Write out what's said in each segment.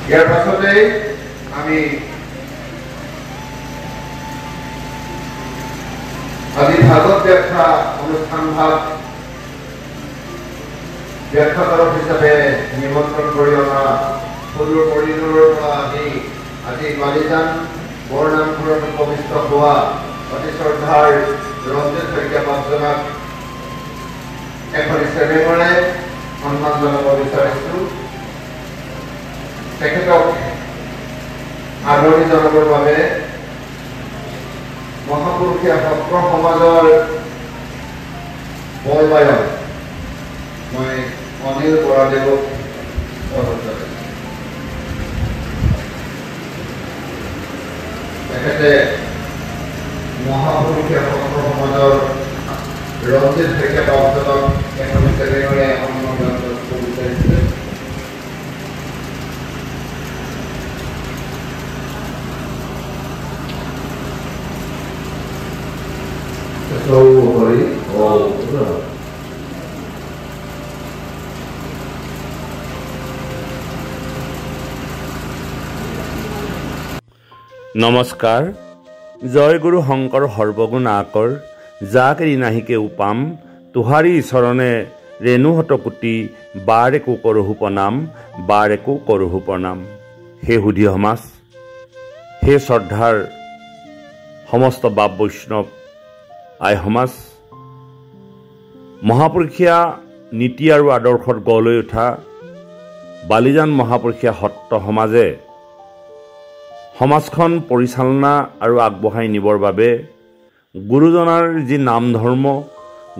ইয়াৰ পাছতে আমি আজি ভাগৱত ব্যাখ্যা অনুষ্ঠান ভাগ ব্যাখ্যাকাৰক হিচাপে নিমন্ত্ৰণ কৰি অনা সদূৰ পৰিদূৰৰ পৰা আজি বালিজান বৰনামঘৰত উপবিষ্ট হোৱা অতি শ্ৰদ্ধাৰ ৰঞ্জিত শইকীয়া বাপজনাক এখনি চেনেঙৰে সন্মান জনাব বিচাৰিছোঁ। তেখেতক আদৰণি জনাবৰ বাবে মহাপুৰুষীয়া সত্ৰ সমাজৰ বৰবায়ক মই অনিল বৰাদেৱক তেখেতে মহাপুৰুষীয়া সত্ৰ সমাজৰ ৰঞ্জিত শইকীয়া বাপজনক এখনি চেনেঙৰে সন্মান জনাব বিচাৰিছে। নমস্কাৰ। জয় গুৰু শংকৰ সৰ্বগুণ আকৰ, যাক এৰি নাহিকে উপাম, তোহাৰী চৰণে ৰেণুহত কোটি, বাৰেকো কৰহু প্ৰণাম, বাৰেকো কৰহু প্ৰণাম। হে সুধী সমাজ, হে শ্ৰদ্ধাৰ সমস্ত বাপ বৈষ্ণৱ আই সমাজ, মহাপুৰুষীয়া নীতি আৰু আদৰ্শত গঢ় লৈ উঠা বালিজান মহাপুৰুষীয়া সত্ৰ সমাজে সমাজখন পৰিচালনা আৰু আগবঢ়াই নিবৰ বাবে গুৰুজনাৰ যি নাম ধৰ্ম,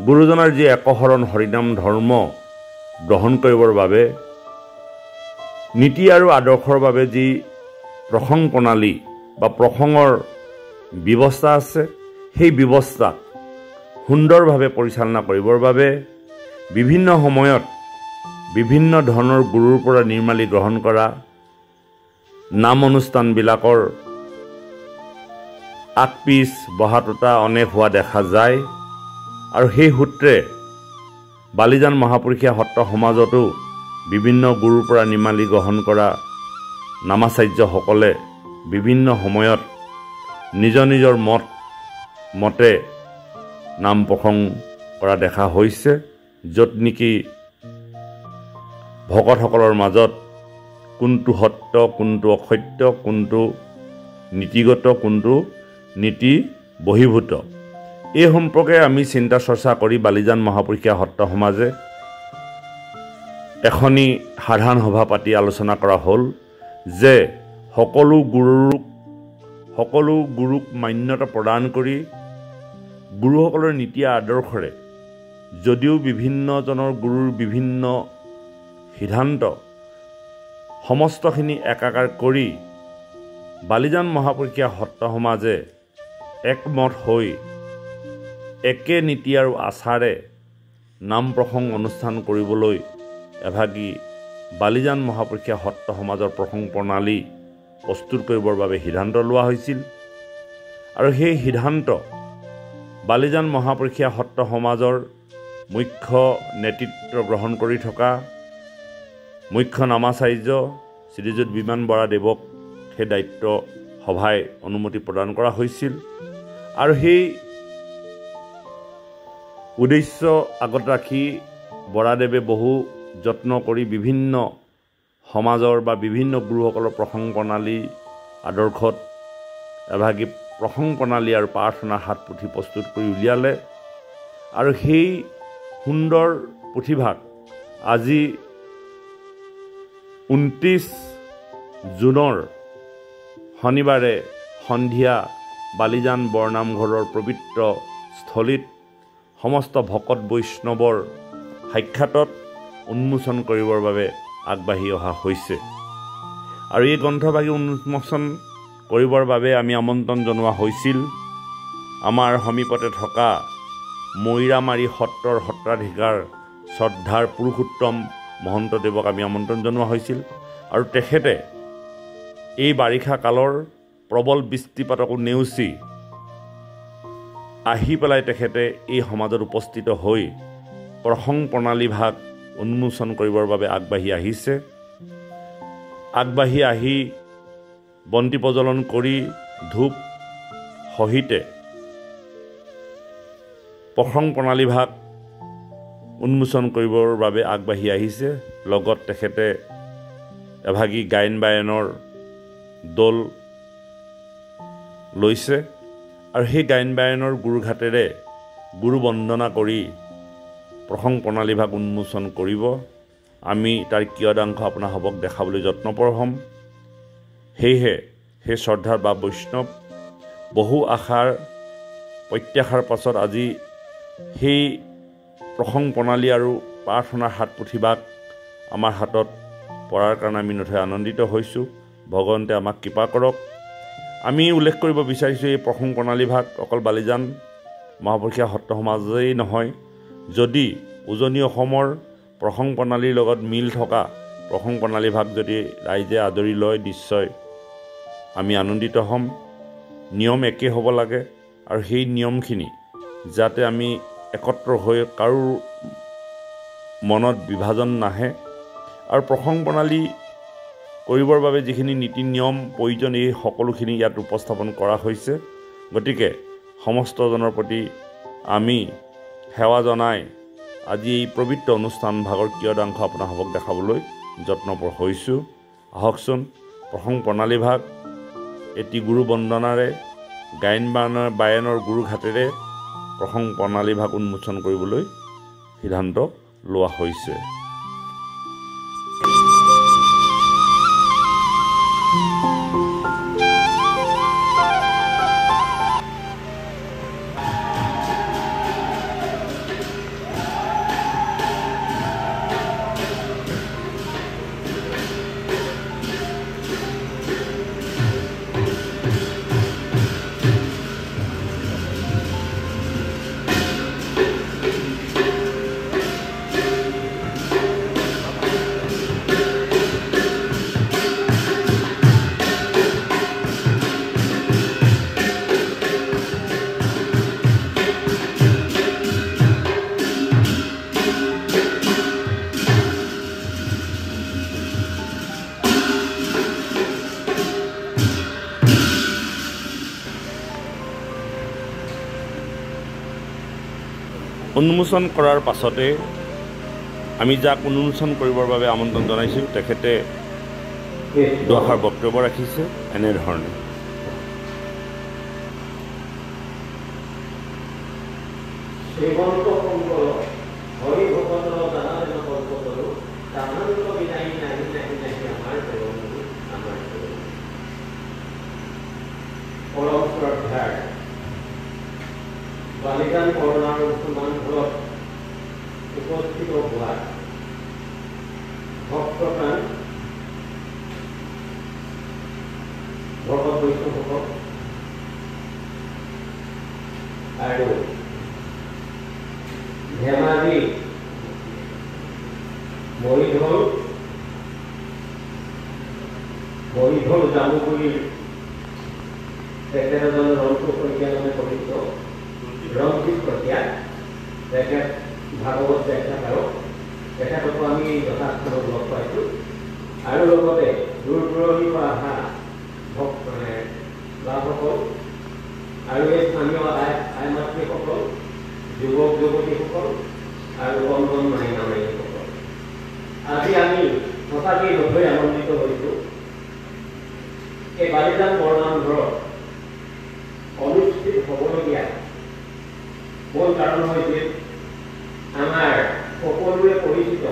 গুৰুজনাৰ যি একশৰণ হৰিনাম ধৰ্ম গ্ৰহণ কৰিবৰ বাবে নীতি আৰু আদৰ্শৰ বাবে যি প্ৰসংগ প্ৰণালী বা প্ৰসংগৰ ব্যৱস্থা আছে, সেই ব্যৱস্থাক সুন্দৰভাৱে পৰিচালনা কৰিবৰ বাবে বিভিন্ন সময়ত বিভিন্ন ধৰণৰ গুৰুৰ পৰা নিৰ্মালি গ্ৰহণ কৰা নাম অনুষ্ঠানবিলাকৰ আগপিছ বহাততা অনেক হোৱা দেখা যায়। আৰু সেই সূত্ৰে বালিজান মহাপুৰুষীয়া সত্ৰ সমাজতো বিভিন্ন গুৰুৰ পৰা নিৰ্মালি গ্ৰহণ কৰা নামাচাৰ্যসকলে বিভিন্ন সময়ত নিজৰ নিজৰ মতে নাম প্ৰসংগ কৰা দেখা হৈছে, য'ত নেকি ভকতসকলৰ মাজত কোনটো সত্য, কোনটো অসত্য, কোনটো নীতিগত, কোনটো নীতি বহিৰ্ভূত, এই সম্পৰ্কে আমি চিন্তা চৰ্চা কৰি বালিজান মহাপুৰুষীয়া সত্ৰ সমাজে এখনি সাধাৰণ সভা পাতি আলোচনা কৰা হ'ল যে সকলো গুৰুক মান্যতা প্ৰদান কৰি গুৰুসকলৰ নীতি আদৰ্শৰে যদিও বিভিন্নজনৰ গুৰুৰ বিভিন্ন সিদ্ধান্ত সমস্তখিনি একাকাৰ কৰি বালিজান মহাপুৰুষীয়া সত্ৰ সমাজে একমত হৈ একে নীতি আৰু আচাৰে নাম প্ৰসংগ অনুষ্ঠান কৰিবলৈ এভাগি বালিজান মহাপুৰুষীয়া সত্ৰ সমাজৰ প্ৰসংগ প্ৰণালী প্ৰস্তুত কৰিবৰ বাবে সিদ্ধান্ত লোৱা হৈছিল। আৰু সেই সিদ্ধান্ত বালিজান মহাপুৰুষীয়া সত্ৰ সমাজৰ মুখ্য নেতৃত্ব গ্ৰহণ কৰি থকা মুখ্য নামাচাৰ্য শ্ৰীযুত বিমান বৰাদেৱক সেই দায়িত্ব সভাই অনুমতি প্ৰদান কৰা হৈছিল। আৰু সেই উদ্দেশ্য আগত ৰাখি বৰাদেৱে বহু যত্ন কৰি বিভিন্ন সমাজৰ বা বিভিন্ন গুৰুসকলৰ প্ৰসংগ প্ৰণালী আদৰ্শত এভাগি প্ৰসংগ প্ৰণালী আৰু প্ৰাৰ্থনা হাত পুথি প্ৰস্তুত কৰি উলিয়ালে। আৰু সেই সুন্দৰ পুথিভাগ আজি 29 জুনৰ শনিবাৰে সন্ধিয়া বালিজান বৰনামঘৰৰ পবিত্ৰ স্থলীত সমস্ত ভকত বৈষ্ণৱৰ সাক্ষাতত উন্মোচন কৰিবৰ বাবে আগবাঢ়ি অহা হৈছে। আৰু এই গ্ৰন্থভাগি উন্মোচন কৰিবৰ বাবে আমি আমন্ত্ৰণ জনোৱা হৈছিল আমাৰ সমীপতে থকা মৈৰামাৰী সত্ৰৰ সত্ৰাধিকাৰ শ্ৰদ্ধাৰ পুৰুষোত্তম মহন্তদেৱক আমি আমন্ত্ৰণ জনোৱা হৈছিল। আৰু তেখেতে এই বাৰিষা কালৰ প্ৰবল বৃষ্টিপাতকো নেওচি আহি পেলাই তেখেতে এই সমাজত উপস্থিত হৈ প্ৰসংগ প্ৰণালী ভাগ উন্মোচন কৰিবৰ বাবে আগবাঢ়ি আহিছে। আগবাঢ়ি আহি বন্তি প্ৰজ্বলন কৰি ধূপ সহিতে প্ৰসং প্ৰণালীভাগ উন্মোচন কৰিবৰ বাবে আগবাঢ়ি আহিছে। লগত তেখেতে এভাগী গায়ন বায়নৰ দল লৈছে আৰু সেই গায়ন বায়নৰ গুৰুঘাটেৰে গুৰু বন্দনা কৰি প্ৰসং প্ৰণালীভাগ উন্মোচন কৰিব। আমি তাৰ কিয়দাংশ আপোনাসৱক দেখাবলৈ যত্নপৰ হ'ম। সেয়েহে সেই শ্ৰদ্ধাৰ বা বৈষ্ণৱ বহু আশাৰ প্ৰত্যাশাৰ পাছত আজি সেই প্ৰসং প্ৰণালী আৰু প্ৰাৰ্থনাৰ হাত পুথিভাগ আমাৰ হাতত পৰাৰ কাৰণে আমি নথৈ আনন্দিত হৈছোঁ। ভগৱন্তে আমাক কৃপা কৰক। আমি উল্লেখ কৰিব বিচাৰিছোঁ এই প্ৰসং প্ৰণালীভাগ অকল বালিজান মহাপুৰুষীয়া সত্ৰ সমাজেই নহয়, যদি উজনি অসমৰ প্ৰসং প্ৰণালীৰ লগত মিল থকা প্ৰসং প্ৰণালীভাগ যদি ৰাইজে আদৰি লয় নিশ্চয় আমি আনন্দিত হ'ম। নিয়ম একে হ'ব লাগে আৰু সেই নিয়মখিনি যাতে আমি একত্ৰ হৈ কাৰো মনত বিভাজন নাহে আৰু প্ৰসং প্ৰণালী কৰিবৰ বাবে যিখিনি নীতি নিয়ম প্ৰয়োজন এই সকলোখিনি ইয়াত উপস্থাপন কৰা হৈছে। গতিকে সমস্তজনৰ প্ৰতি আমি সেৱা জনাই আজি এই পবিত্ৰ অনুষ্ঠান ভাগৰ কিয়দাংশ আপোনাসৱক দেখাবলৈ যত্নপৰ হৈছোঁ। আহকচোন প্ৰসং প্ৰণালীভাগ এটি গুৰু বন্দনাৰে গায়ন বায়নৰ গুৰুঘাটেৰে প্ৰসং প্ৰণালীভাগ উন্মোচন কৰিবলৈ সিদ্ধান্ত লোৱা হৈছে। উন্মোচন কৰাৰ পাছতে আমি যাক উন্মোচন কৰিবৰ বাবে আমন্ত্ৰণ জনাইছোঁ তেখেতে দুআষাৰ বক্তব্য ৰাখিছে এনেধৰণে। বালিজান কৰুণাৰ মুছলমান ঘৰত উপস্থিত হোৱা ভক্তপ্ৰাণ ভকত বৈষ্ণৱসকল আৰু ধেমাজি মৰিধল জামুগুৰিৰ তেখেতজন ৰঞ্জিত শইকীয়া নামে পৰিচিত ৰঞ্জিত শইকীয়া, তেখেত ভাগৱত ব্যাখ্যাকাৰক, তেখেতকো আমি যথাস্থানত লগ পাইছোঁ আৰু লগতে দূৰ দূৰণিৰ পৰা অহা লাভসকল আৰু এই স্থানীয় আই মাতৃসকল, যুৱক যুৱতীসকল আৰু বন্ধন মাইনা মাইনীসকল, আজি আমি সঁচাকৈ নথৈ আনন্দিত হৈছোঁ। এই বালিজান বৰনামঘৰত অনুষ্ঠিত হ'বলগীয়া মূল কাৰণ হৈছে আমাৰ সকলোৱে পৰিচিত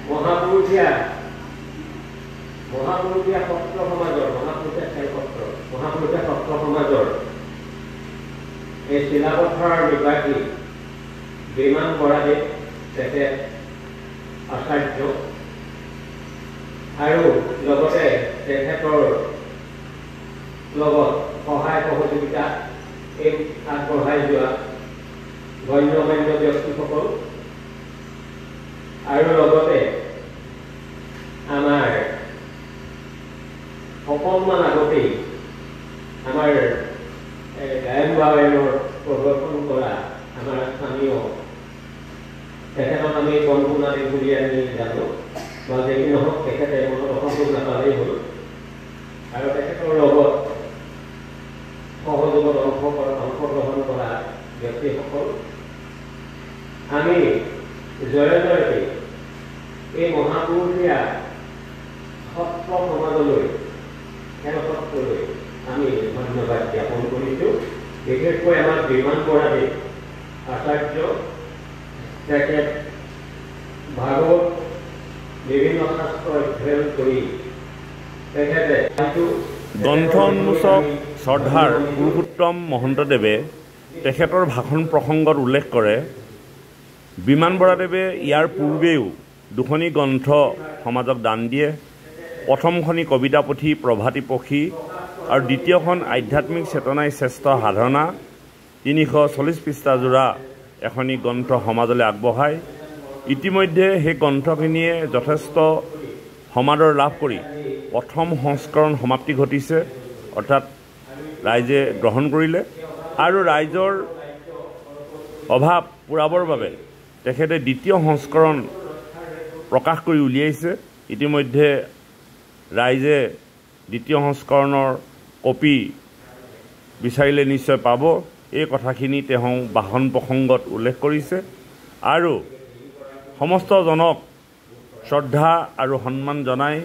মহাপুৰুষীয়া সত্ৰ সমাজৰ মহাপুৰুষীয়া সত্ৰ সমাজৰ এই চিলাপথাৰৰ নিবাসী বিমান বৰাদেৱ তেখেত আচাৰ্য আৰু লগতে তেখেতৰ লগত সহায় সহযোগিতা আগবঢ়াই যোৱা গণ্য মান্য ব্যক্তিসকল আৰু লগতে আমাৰ অকণমান আগতেই আমাৰ গায়ন বায়নৰ প্ৰদৰ্শন কৰা আমাৰ স্থানীয় তেখেতক আমি বন্ধুনাথ বুলি আমি জানো, বা যেকি নহওক তেখেতে মনত অসন্তোষ নাপালেই হ'ল আৰু তেখেতৰ লগত সহযোগত অংশগ্ৰহণ কৰা ব্যক্তিসকল আমি জয়জয়তে এই মহাপুৰুষীয়া সত্ৰ সমাজলৈ সত্ৰলৈ আমি ধন্যবাদ জ্ঞাপন কৰিছোঁ। বিশেষকৈ আমাৰ বিমান বৰাদেৱ আচাৰ্য তেখেত ভাগৱত বিভিন্ন শাস্ত্ৰ অধ্যয়ন কৰি তেখেতে গ্ৰন্থ উন্মোচক শ্ৰদ্ধাৰ পুৰুষোত্তম মহন্তদেৱে তেখেতৰ ভাষণ প্ৰসংগত উল্লেখ কৰে, বিমান বৰাদেৱে ইয়াৰ পূৰ্বেও দুখনি গ্ৰন্থ সমাজক দান দিয়ে। প্ৰথমখনি কবিতা পুথি প্ৰভাতী পক্ষী আৰু দ্বিতীয়খন আধ্যাত্মিক চেতনাই শ্ৰেষ্ঠ সাধনা 340 পৃষ্ঠাজোৰা এখনি গ্ৰন্থ সমাজলৈ আগবঢ়ায়। ইতিমধ্যে সেই গ্ৰন্থখিনিয়ে যথেষ্ট সমাদৰ লাভ কৰি প্ৰথম সংস্কৰণ সমাপ্তি ঘটিছে, অৰ্থাৎ ৰাইজে গ্ৰহণ কৰিলে আৰু ৰাইজৰ অভাৱ পূৰাবৰ বাবে তেখেতে দ্বিতীয় সংস্কৰণ প্ৰকাশ কৰি উলিয়াইছে। ইতিমধ্যে ৰাইজে দ্বিতীয় সংস্কৰণৰ কপি বিচাৰিলে নিশ্চয় পাব। এই কথাখিনি তেওঁ ভাষণ প্ৰসংগত উল্লেখ কৰিছে আৰু সমস্ত জনক শ্ৰদ্ধা আৰু সন্মান জনাই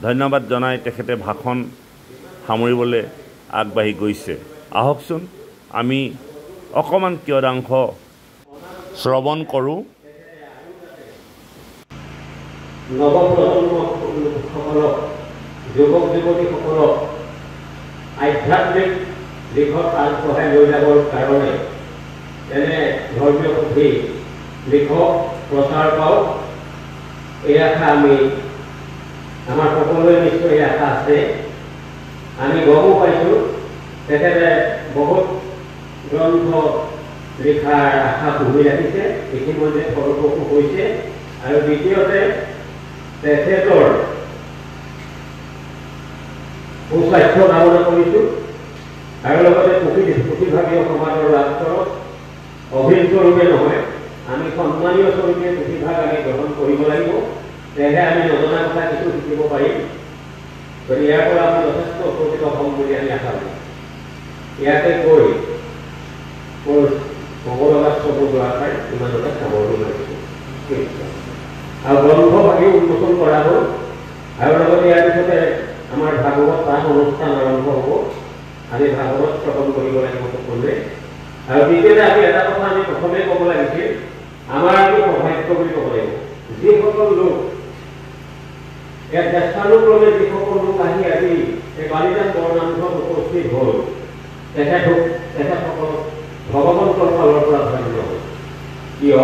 ধন্যবাদ জনাই তেখেতে ভাষণ সামৰিবলৈ আগবাঢ়ি গৈছে। আহকচোন আমি অকণমান কিয়দাংশ শ্ৰৱণ কৰোঁ। নৱপ্ৰজন্মসকলক যুৱক যুৱতীসকলক আধ্যাত্মিক দিশত আগবঢ়াই লৈ যাবৰ কাৰণে এনে ধৰ্মীয় পুথি লিখক, প্ৰচাৰ পাওক, এই আশা আমাৰ সকলোৰে নিশ্চয় এই আশা আছে। আমি গমো পাইছোঁ তেখেতে বহুত গ্ৰন্থ লিখাৰ আশা পুহি ৰাখিছে, ইতিমধ্যে ফলপ্ৰসূ হৈছে। আৰু দ্বিতীয়তে তেখেতৰ সুস্বাস্থ্য কামনা কৰিছোঁ আৰু লগতে পুথিভাগীয় সমাজৰ লাভ কৰক। অভিজ্ঞৰূপে নহয়, আমি সন্মানীয় স্বৰূপে পুথিভাগ আমি গ্ৰহণ কৰিব লাগিব, তেহে আমি নজনা কথা কিছু শিকিব পাৰিম। গতিকে ইয়াৰ পৰা আমি যথেষ্ট উপকৃত হ'ম বুলি আমি আশা কৰোঁ। ইয়াতে কৈ মোৰ মংগলবাদ চবৰ দুৱাষাৰ ইমানতে সামৰণি মাৰিছোঁ। আৰু গ্ৰন্থভাগেও উন্মোচন কৰা হ'ল আৰু লগতে ইয়াৰ পিছতে আমাৰ ভাগৱত পাঠ অনুষ্ঠান আৰম্ভ হ'ব। আমি ভাগৱত শ্ৰৱণ কৰিব লাগিব সকলোৱে। আৰু দ্বিতীয়তে আমি এটা কথা আমি প্ৰথমে ক'ব লাগিছিল, আমাৰ আমি সৌভাগ্য বুলি ক'ব লাগিব। যিসকল লোক ইয়াত জ্যেষ্ঠানুক্ৰমে যিসকল লোক আহি আজি এই বালিজান বৰনামঘৰত উপস্থিত হ'ল, তেখেতসকল ভগৱন্তৰ ফালৰ পৰা ধন্য হ'ল। কিয়?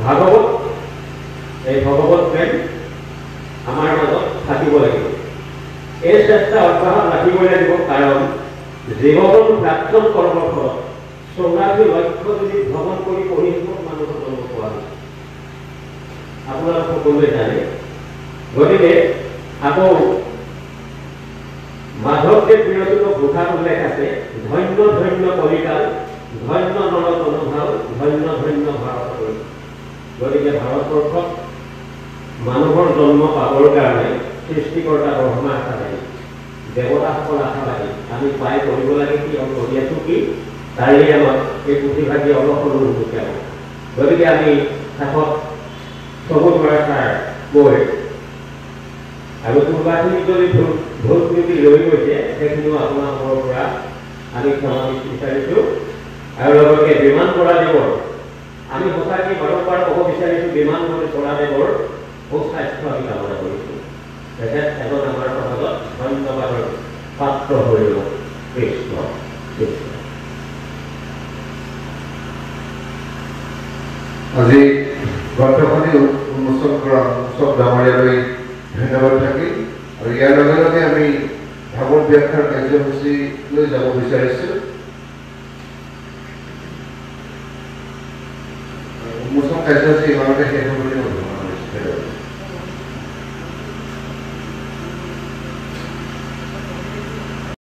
ভাগৱত, এই ভগৱত প্ৰেম আমাৰ মাজত থাকিব লাগিব। এই চেষ্টা অব্যাহত ৰাখিবই লাগিব, কাৰণ জীৱন প্ৰাপ্তন কৰ্মৰ ফলত 84 লক্ষ যদি ভ্ৰমণ কৰি পৰিশেষত মানুহৰ জন্ম পোৱা হৈছে, আপোনালোক সকলোৱে জানে। গতিকে আকৌ মাধৱদেৱ বিৰচিত ঘোষাত উল্লেখ আছে, ধন্য ধন্য কলিকাল, ধন্য নৰতনভাল, ধন্য ধন্য ভাৰত। গতিকে ভাৰতবৰ্ষত মানুহৰ জন্ম পাবৰ কাৰণে সৃষ্টিকৰ্তা ব্ৰহ্মা আশাবাদী, দেৱতাসকল আশাবাদী। আমি পাই কৰিব লাগে কি আৰু কৰি আছোঁ কি, তাৰেই আমাক এই পুথিভাগী অলপ হ'লেও শিকাব। গতিকে আমি শেষত চবু দুৱাষাৰ গৈ আৰু কোনোবাখিনি যদি ভুল ত্ৰুটি লৈ গৈছে সেইখিনিও আপোনালোকৰ পৰা আমি ক্ষমা বিচাৰিছোঁ। আৰু লগতে বিমান বৰাদেৱৰ আমি সঁচাকৈ বাৰম্বাৰ ক'ব বিচাৰিছোঁ, বিমান বৰাদেৱৰ সুস্বাস্থ্য আমি কামনা কৰিছোঁ। তেখেত এজন আমাৰ সমাজত ধন্যবাদৰ পাত্ৰ হৈ ৰ'ব। কৃষ্ণ কৃষ্ণ। আজি গ্ৰন্থখনি উন্মোচন কৰা উৎসৱ ডাঙৰীয়ালৈ ধন্যবাদ থাকিল। আৰু ইয়াৰ লগে লগে আমি ভাগৱত ব্যাখ্যাৰ কাৰ্যসূচীলৈ যাব বিচাৰিছোঁ। উন্মোচন কাৰ্যসূচী ইমানতে শেষ